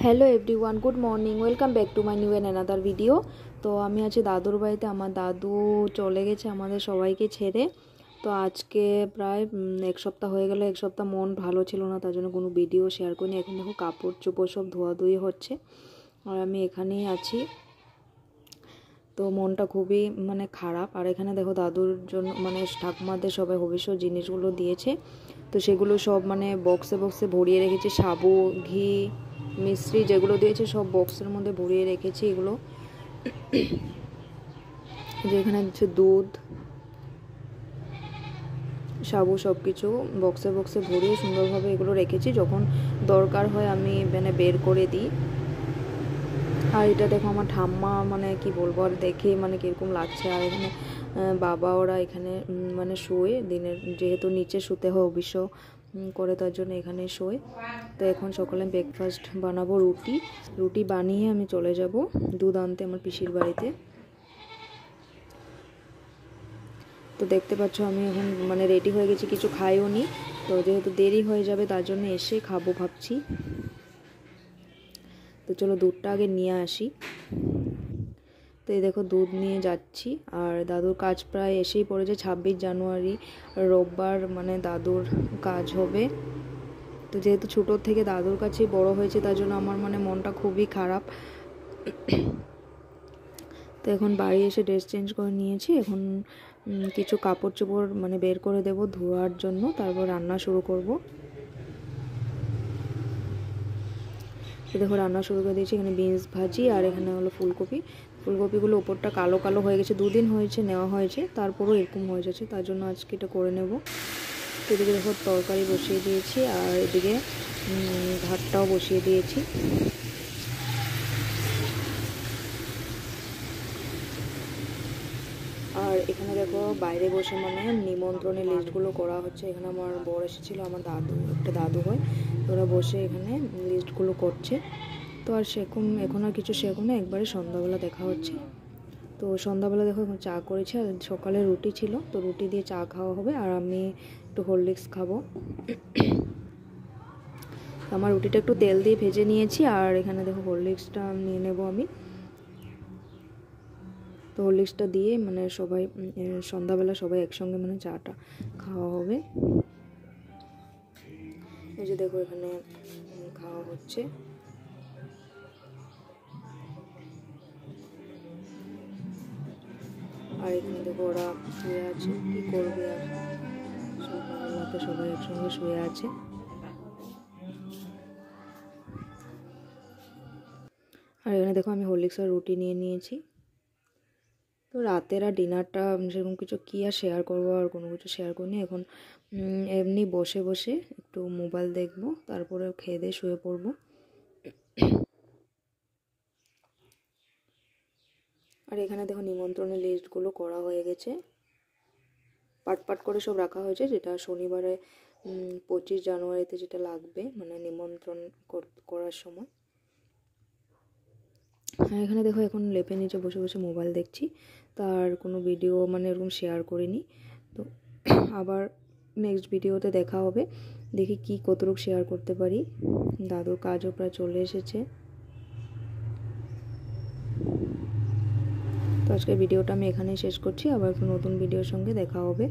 Hello everyone, good morning, welcome back to my new and another video. তো আমি আছি দাদুর বাড়িতে। আমার দাদু চলে গেছে আমাদের সবাইকে ছেড়ে। তো আজকে প্রায় এক সপ্তাহ হয়ে গেল। এক সপ্তাহ মন ভালো ছিল না, তার জন্য কোনো ভিডিও শেয়ার করিনি। এখন দেখো কাপড় চোপড় সব ধোয়াধুয়ি হচ্ছে আর আমি এখানেই আছি। তো মনটা খুবই খারাপ। আর এখানে দেখো দাদুর জন্য ঠাকুমাদের সবাই ভবিষ্যৎ জিনিসগুলো দিয়েছে, তো সেগুলো সব বক্সে বক্সে ভরিয়ে রেখেছি। সাবু, ঘি, মিশ্রি যেগুলো দিয়েছে সব বক্সের মধ্যে ভরিয়ে রেখেছি। এগুলো যে এখানে হচ্ছে দুধ, সাবু সব কিছু বক্সে বক্সে ভরিয়ে সুন্দরভাবে এগুলো রেখেছি। যখন দরকার হয় আমি বের করে দিই। আর এটা দেখো আমার ঠাম্মা কি বলবো আর দেখে কীরকম লাগছে। আর এখানে বাবা ওরা এখানে শোয় দিনের, যেহেতু নিচে শুতে হয় অবশ্য করে, তার জন্য এখানে শোয়। তো এখন সকালে ব্রেকফাস্ট বানাবো। রুটি বানিয়ে আমি চলে যাব দুধ আনতে আমার পিসির বাড়িতে। তো দেখতে পাচ্ছ আমি এখন রেডি হয়ে গেছি, কিছু খাইও নি। তো যেহেতু দেরি হয়ে যাবে তার জন্য এসে খাবো ভাবছি। তো চলো দুধটা আগে নিয়ে আসি। তো এই দেখো দুধ নিয়ে যাচ্ছি। আর দাদুর কাজ প্রায় এসেই পড়েছে। 26 জানুয়ারি রোববার দাদুর কাজ হবে। তো যেহেতু ছোটোর থেকে দাদুর কাছেই বড় হয়েছে, তার জন্য আমার মনটা খুবই খারাপ। তো এখন বাড়ি এসে ড্রেস চেঞ্জ করে নিয়েছি। এখন কিছু কাপড় চোপড় বের করে দেব ধোয়ার জন্য, তারপর রান্না শুরু করব। দেখো রান্না শুরু করে দিয়েছি। এখানে বিনস ভাজি আর এখানে হলো ফুলকপিগুলো ওপরটা কালো কালো হয়ে গেছে। দুদিন হয়েছে নেওয়া হয়েছে, তারপরও এরকম হয়ে যাচ্ছে, তার জন্য আজকে এটা করে নেব। তো এদিকে দেখো তরকারি বসিয়ে দিয়েছি আর এদিকে ভাতটাও বসিয়ে দিয়েছি। আর এখানে দেখো বাইরে বসে নিমন্ত্রণের লিস্টগুলো করা হচ্ছে। এখানে আমার বর এসেছিলো, আমার একটা দাদু হয়, ওরা বসে এখানে লিস্টগুলো করছে। তো আর এখন আর কিছু সেরকম না, একবারে সন্ধ্যাবেলা দেখা হচ্ছে। তো সন্ধ্যাবেলা দেখো এখন চা করেছি আর সকালে রুটি ছিল, তো রুটি দিয়ে চা খাওয়া হবে। আর আমি একটু হরলিক্স খাবো। আমার রুটিটা একটু তেল দিয়ে ভেজে নিয়েছি আর এখানে দেখো হরলিক্সটা নিয়ে নেব আমি। তো হরলিক্সটা দিয়ে সবাই সন্ধ্যাবেলা সবাই একসঙ্গে চাটা খাওয়া হবে। এই যে দেখো এখানে খাওয়া হচ্ছে। আর এখানে দেখো ওরা শুয়ে আছে, কি করবে আর, সন্ধ্যাবেলাতে সবাই একসঙ্গে শুয়ে আছে। আর এখানে দেখো আমি হরলিক্স আর রুটি নিয়ে নিয়েছি। তো রাতের আর ডিনারটা সেরকম কিছু কী আর শেয়ার করবো, আর কোনো কিছু শেয়ার করিনি। এখন এমনি বসে বসে একটু মোবাইল দেখবো, তারপরে খেয়ে দিয়ে শুয়ে পড়বো। আর এখানে দেখো নিমন্ত্রণের লিস্টগুলো করা হয়ে গেছে, পাট করে সব রাখা হয়েছে, যেটা শনিবারে 25 জানুয়ারিতে যেটা লাগবে নিমন্ত্রণ করার সময়। হ্যাঁ এখানে দেখো এখন লেপের নিচে বসে বসে মোবাইল দেখছি, তার কোনো ভিডিও এরকম শেয়ার করিনি। তো আবার নেক্সট ভিডিওতে দেখা হবে, দেখি কি কতটুকু শেয়ার করতে পারি। দাদুর কাজও প্রায় চলে এসেছে। তো আজকের ভিডিওটা আমি এখানেই শেষ করছি, আবার একটা নতুন ভিডিওর সঙ্গে দেখা হবে।